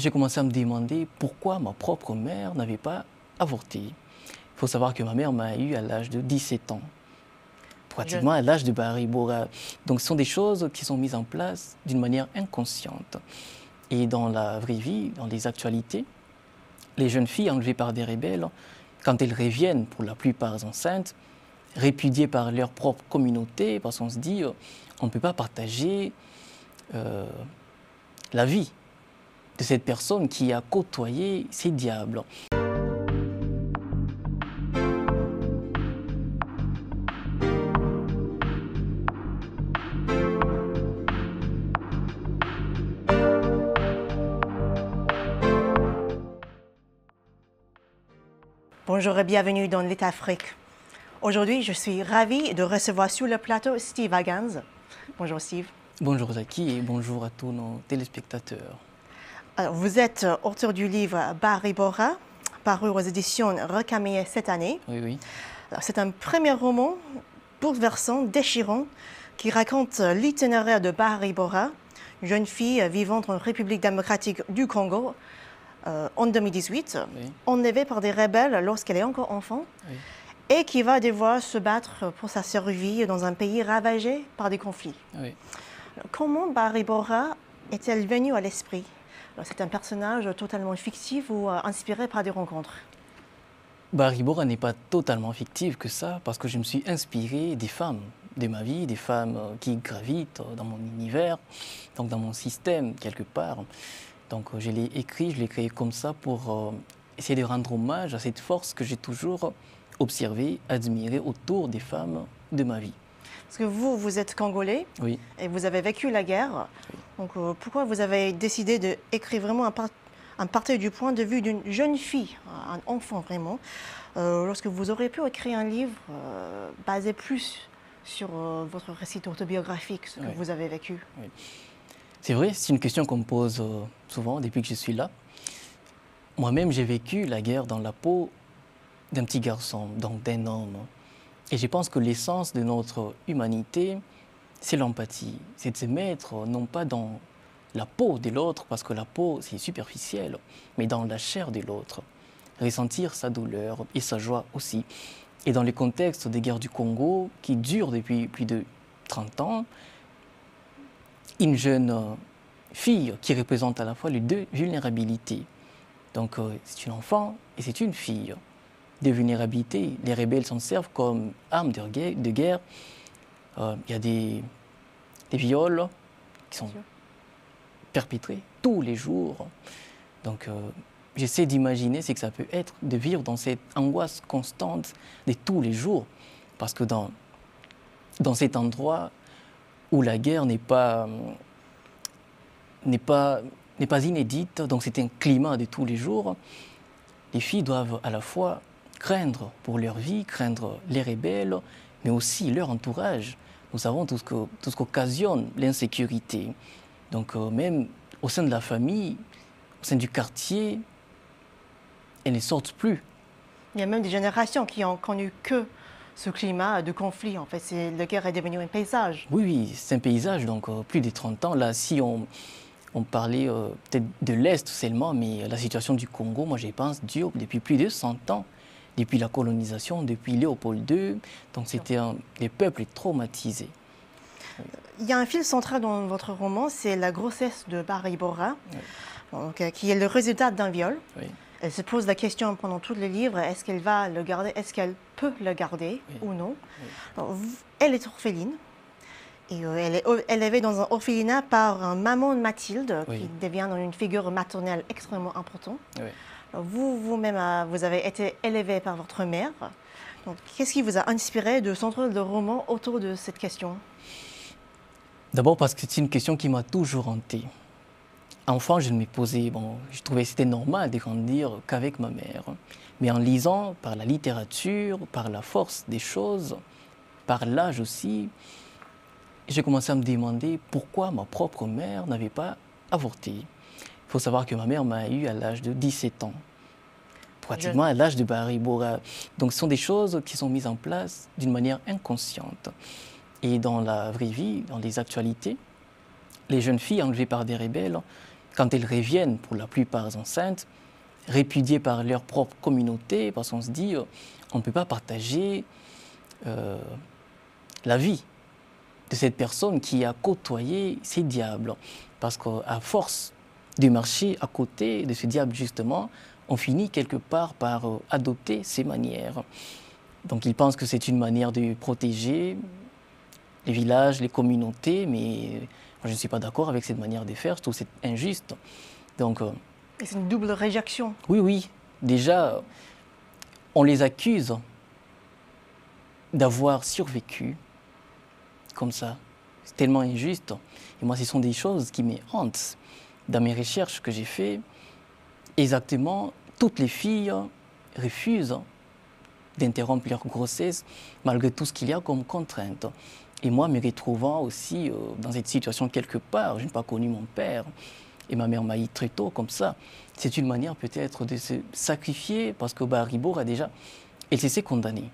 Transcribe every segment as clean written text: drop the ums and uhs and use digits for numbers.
j'ai commencé à me demander pourquoi ma propre mère n'avait pas avorté. Il faut savoir que ma mère m'a eu à l'âge de 17 ans, pratiquement à l'âge de Bahari Bora. Donc ce sont des choses qui sont mises en place d'une manière inconsciente. Et dans la vraie vie, dans les actualités, les jeunes filles enlevées par des rebelles, quand elles reviennent, pour la plupart enceintes, répudiées par leur propre communauté, parce qu'on se dit, on ne peut pas partager la vie de cette personne qui a côtoyé ces diables. Bonjour et bienvenue dans l'État Afrique. Aujourd'hui, je suis ravie de recevoir sur le plateau Steve Hagans. Bonjour Steve. Bonjour Zaki et bonjour à tous nos téléspectateurs. Alors, vous êtes auteur du livre Bahari Bora, paru aux éditions Recamier cette année. Oui. C'est un premier roman bouleversant, déchirant, qui raconte l'itinéraire de Bahari Bora, une jeune fille vivant en République démocratique du Congo en 2018, enlevée par des rebelles lorsqu'elle est encore enfant, et qui va devoir se battre pour sa survie dans un pays ravagé par des conflits. Comment Bahari Bora est-elle venue à l'esprit? C'est un personnage totalement fictif ou inspiré par des rencontres? Bahari Bora n'est pas totalement fictif que ça, parce que je me suis inspiré des femmes de ma vie, des femmes qui gravitent dans mon univers, donc dans mon système quelque part. Donc je l'ai écrit, je l'ai créé comme ça pour essayer de rendre hommage à cette force que j'ai toujours observée, admirée autour des femmes de ma vie. Parce que vous êtes congolais et vous avez vécu la guerre. Donc pourquoi vous avez décidé d'écrire vraiment un parti du point de vue d'une jeune fille, un enfant vraiment, lorsque vous auriez pu écrire un livre basé plus sur votre récit autobiographique, ce que vous avez vécu? C'est vrai, c'est une question qu'on me pose souvent depuis que je suis là. Moi-même, j'ai vécu la guerre dans la peau d'un petit garçon, donc d'un homme. Et je pense que l'essence de notre humanité, c'est l'empathie. C'est de se mettre non pas dans la peau de l'autre, parce que la peau, c'est superficiel, mais dans la chair de l'autre. Ressentir sa douleur et sa joie aussi. Et dans le contexte des guerres du Congo, qui durent depuis plus de 30 ans, une jeune fille qui représente à la fois les deux vulnérabilités. Donc c'est une enfant et c'est une fille. Des vulnérabilités, les rebelles s'en servent comme armes de guerre. Il y a des viols qui sont perpétrés tous les jours. Donc j'essaie d'imaginer ce que ça peut être de vivre dans cette angoisse constante de tous les jours. Parce que dans cet endroit où la guerre n'est pas inédite, donc c'est un climat de tous les jours, les filles doivent à la fois craindre pour leur vie, craindre les rebelles, mais aussi leur entourage. Nous savons tout ce qu'occasionne l'insécurité. Donc même au sein de la famille, au sein du quartier, elles ne sortent plus. Il y a même des générations qui ont connu que ce climat de conflit. En fait, la guerre est devenue un paysage. Oui, c'est un paysage, donc plus de 30 ans. Là, si on parlait peut-être de l'Est seulement, mais la situation du Congo, moi je pense, dure depuis plus de 100 ans. Depuis la colonisation, depuis Léopold II. Donc c'était des peuples traumatisés. Il y a un fil central dans votre roman, c'est la grossesse de Bahari Bora, qui est le résultat d'un viol. Elle se pose la question pendant tout le livre, est-ce qu'elle va le garder, est-ce qu'elle peut le garder ou non? Alors, elle est orpheline. Et elle est élevée dans un orphelinat par maman Mathilde, qui devient une figure maternelle extrêmement importante. Vous-même, vous avez été élevé par votre mère. Donc, qu'est-ce qui vous a inspiré de centrer le roman autour de cette question? D'abord parce que c'est une question qui m'a toujours hanté. Enfant, je me posais, je trouvais que c'était normal de grandir qu'avec ma mère. Mais en lisant, par la littérature, par la force des choses, par l'âge aussi, j'ai commencé à me demander pourquoi ma propre mère n'avait pas avorté. Il faut savoir que ma mère m'a eu à l'âge de 17 ans, pratiquement à l'âge de Bahari Bora. Donc ce sont des choses qui sont mises en place d'une manière inconsciente. Et dans la vraie vie, dans les actualités, les jeunes filles enlevées par des rebelles, quand elles reviennent, pour la plupart enceintes, répudiées par leur propre communauté, parce qu'on se dit, on ne peut pas partager la vie de cette personne qui a côtoyé ces diables. Parce qu'à force de marcher à côté de ce diable, justement, on finit quelque part par adopter ces manières. Donc ils pensent que c'est une manière de protéger les villages, les communautés, mais moi, je ne suis pas d'accord avec cette manière de faire, je trouve que c'est injuste. Donc, et c'est une double réjection. Oui, oui. Déjà, on les accuse d'avoir survécu comme ça. C'est tellement injuste. Et moi, ce sont des choses qui me hantent. Dans mes recherches que j'ai faites, exactement, toutes les filles refusent d'interrompre leur grossesse malgré tout ce qu'il y a comme contrainte. Et moi, me retrouvant aussi dans cette situation quelque part, je n'ai pas connu mon père et ma mère m'a eu très tôt comme ça. C'est une manière peut-être de se sacrifier parce que Baribora déjà, elle s'est condamnée.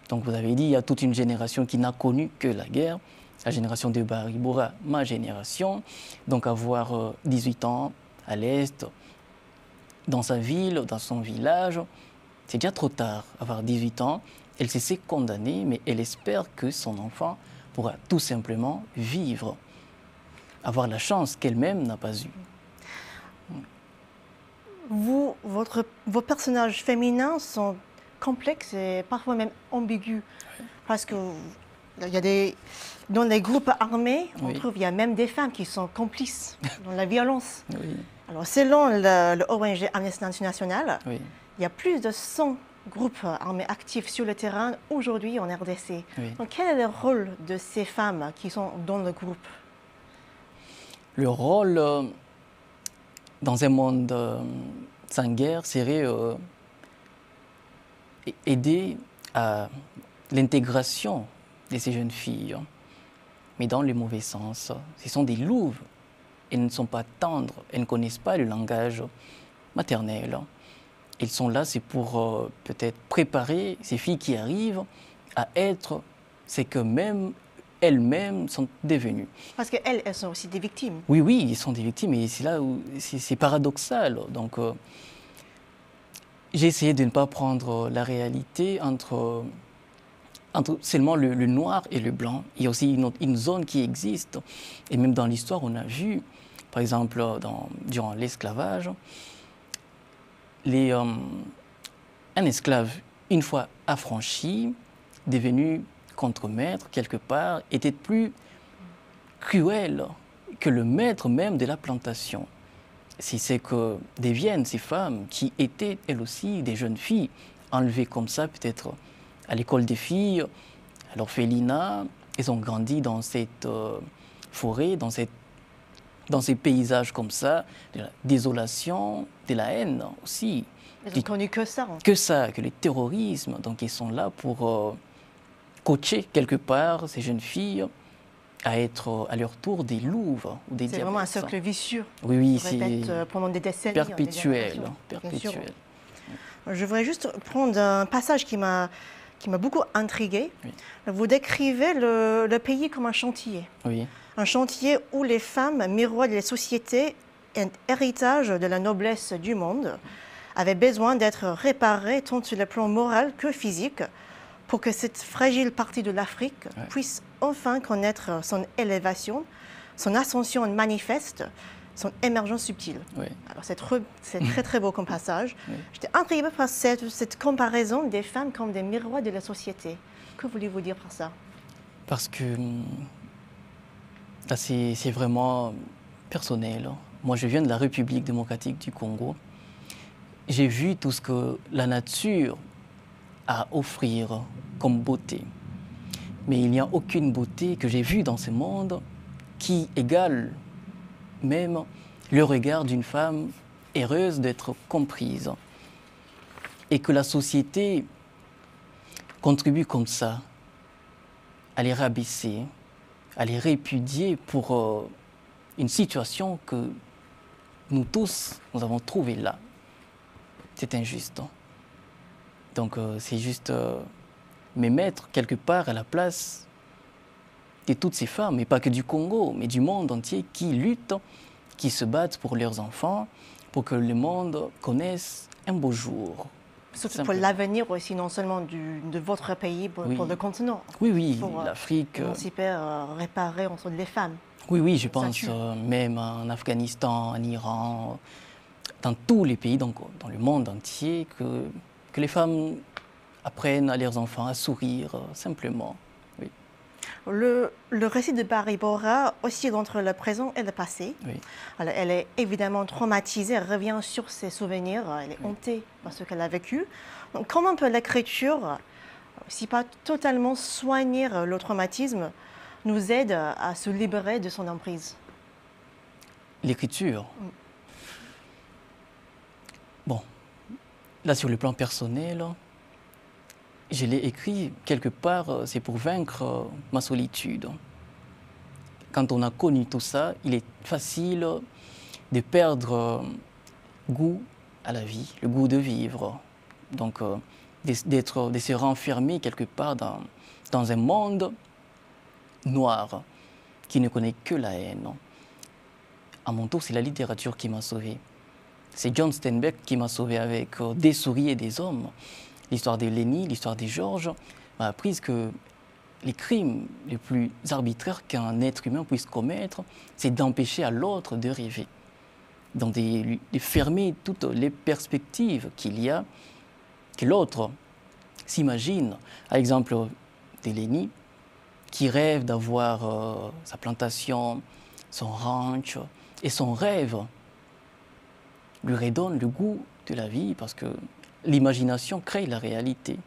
Donc vous avez dit, il y a toute une génération qui n'a connu que la guerre, la génération de Baribora, ma génération. Donc avoir 18 ans à l'Est, dans sa ville, dans son village, c'est déjà trop tard. Avoir 18 ans, elle s'est condamnée, mais elle espère que son enfant pourra tout simplement vivre, avoir la chance qu'elle-même n'a pas eue. Vos personnages féminins sont complexes et parfois même ambigus. Parce que dans les groupes armés, on trouve qu'il y a même des femmes qui sont complices dans la violence. Oui. Alors, selon le ONG Amnesty International, Oui. il y a plus de 100 groupes armés actifs sur le terrain aujourd'hui en RDC. Oui. Donc, quel est le rôle de ces femmes qui sont dans le groupe? Le rôle dans un monde sans guerre serait aider à l'intégration de ces jeunes filles, mais dans le mauvais sens. Ce sont des louves. Elles ne sont pas tendres, elles ne connaissent pas le langage maternel. Elles sont là, c'est pour peut-être préparer ces filles qui arrivent à être ce que même elles-mêmes sont devenues. Parce qu'elles, elles sont aussi des victimes. Oui, oui, elles sont des victimes et c'est là où c'est paradoxal. Donc, j'ai essayé de ne pas prendre la réalité entre seulement le noir et le blanc. Il y a aussi une zone qui existe. Et même dans l'histoire, on a vu, par exemple, durant l'esclavage, un esclave, une fois affranchi, devenu contremaître, quelque part, était plus cruel que le maître même de la plantation. Si c'est que deviennent ces femmes qui étaient, elles aussi, des jeunes filles, enlevées comme ça, peut-être à l'école des filles, à l'orphelinat, elles ont grandi dans cette forêt, dans ces paysages comme ça, de la désolation, de la haine aussi. Elles n'ont connu que ça. Que ça, que le terrorisme. Donc ils sont là pour coacher quelque part ces jeunes filles à être à leur tour des louves ou des diables. C'est vraiment un cercle vicieux. Oui, oui, c'est pendant des décennies. Perpétuel, perpétuel. Je voudrais juste prendre un passage qui m'a beaucoup intriguée. Oui. Vous décrivez le pays comme un chantier. Oui. Un chantier où les femmes, miroirs de la société, un héritage de la noblesse du monde, avaient besoin d'être réparées tant sur le plan moral que physique pour que cette fragile partie de l'Afrique puisse enfin connaître son élévation, son ascension manifeste, son émergence subtile. Oui. Alors c'est très très beau comme passage. Oui. J'étais intriguée par cette comparaison des femmes comme des miroirs de la société. Que voulez-vous dire par ça? Parce que là c'est vraiment personnel. Moi je viens de la République démocratique du Congo. J'ai vu tout ce que la nature a à offrir comme beauté. Mais il n'y a aucune beauté que j'ai vue dans ce monde qui égale même le regard d'une femme heureuse d'être comprise. Et que la société contribue comme ça à les rabaisser, à les répudier pour une situation que nous tous, nous avons trouvée là. C'est injuste. Donc c'est juste me mettre quelque part à la place de toutes ces femmes, et pas que du Congo, mais du monde entier qui luttent qui se battent pour leurs enfants, pour que le monde connaisse un beau jour. Surtout pour l'avenir aussi, non seulement de votre pays, pour le continent. Oui, oui, l'Afrique. Réparer entre les femmes. Oui, oui, je pense même en Afghanistan, en Iran, dans tous les pays, donc dans le monde entier, que les femmes apprennent à leurs enfants à sourire simplement. Oui. Le récit de Barry Bora oscille entre le présent et le passé. Oui. Alors, elle est évidemment traumatisée, elle revient sur ses souvenirs, elle est hantée par ce qu'elle a vécu. Donc, comment peut l'écriture, si pas totalement soigner le traumatisme, nous aide à se libérer de son emprise? L'écriture. Bon, là sur le plan personnel, je l'ai écrit quelque part, c'est pour vaincre ma solitude. Quand on a connu tout ça, il est facile de perdre goût à la vie, le goût de vivre. Donc, de se renfermer quelque part dans un monde noir qui ne connaît que la haine. À mon tour, c'est la littérature qui m'a sauvé. C'est John Steinbeck qui m'a sauvé avec Des souris et des hommes. L'histoire de Lenny, l'histoire de Georges m'a appris que les crimes les plus arbitraires qu'un être humain puisse commettre, c'est d'empêcher à l'autre de rêver. Donc de fermer toutes les perspectives qu'il y a, que l'autre s'imagine. Par exemple, de Lenny, qui rêve d'avoir sa plantation, son ranch, et son rêve lui redonne le goût de la vie parce que l'imagination crée la réalité.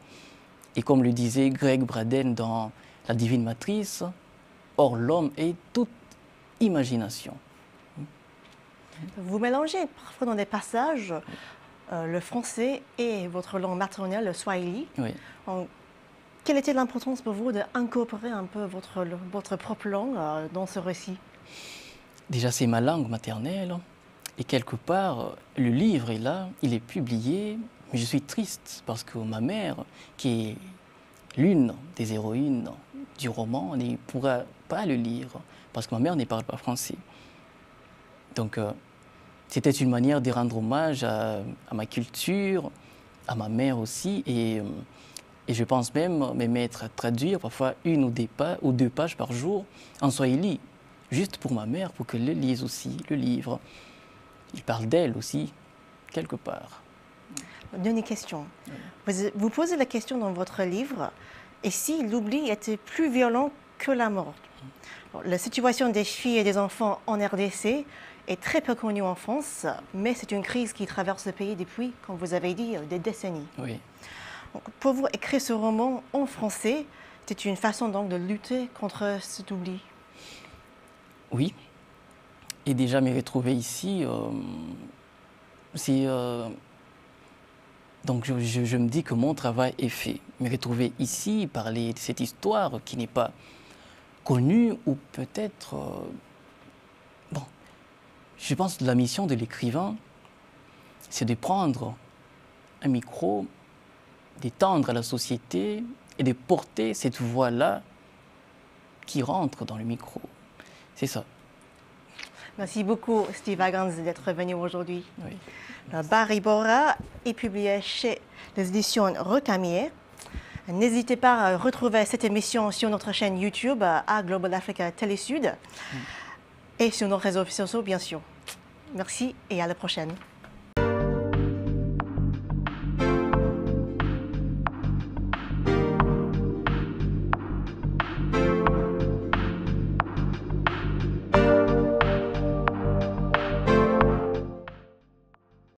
Et comme le disait Greg Braden dans La Divine Matrice, or l'homme est toute imagination. Vous mélangez parfois dans des passages le français et votre langue maternelle, le swahili. Oui. Quelle était l'importance pour vous d'incorporer un peu votre propre langue dans ce récit? Déjà, c'est ma langue maternelle. Et quelque part, le livre est là, il est publié, mais je suis triste parce que ma mère, qui est l'une des héroïnes du roman, ne pourra pas le lire parce que ma mère ne parle pas français. Donc, c'était une manière de rendre hommage à ma culture, à ma mère aussi, et je pense même me mettre à traduire parfois une ou deux pages par jour en swahili, juste pour ma mère, pour qu'elle le lise aussi, le livre. Il parle d'elle aussi, quelque part. Dernière question. Vous posez la question dans votre livre, et si l'oubli était plus violent que la mort? La situation des filles et des enfants en RDC est très peu connue en France, mais c'est une crise qui traverse le pays depuis, comme vous avez dit, des décennies. Oui. Donc, pour vous, écrire ce roman en français, c'est une façon donc de lutter contre cet oubli? Oui. Et déjà me retrouver ici, donc je me dis que mon travail est fait. Me retrouver ici, parler de cette histoire qui n'est pas connue ou peut-être... bon, je pense que la mission de l'écrivain, c'est de prendre un micro, d'étendre à la société et de porter cette voix-là qui rentre dans le micro. C'est ça. Merci beaucoup, Steve Huggins, d'être venu aujourd'hui. Oui. Barry Bora est publié chez les éditions Recamier. N'hésitez pas à retrouver cette émission sur notre chaîne YouTube à Global Africa Télésud et sur nos réseaux sociaux, bien sûr. Merci et à la prochaine.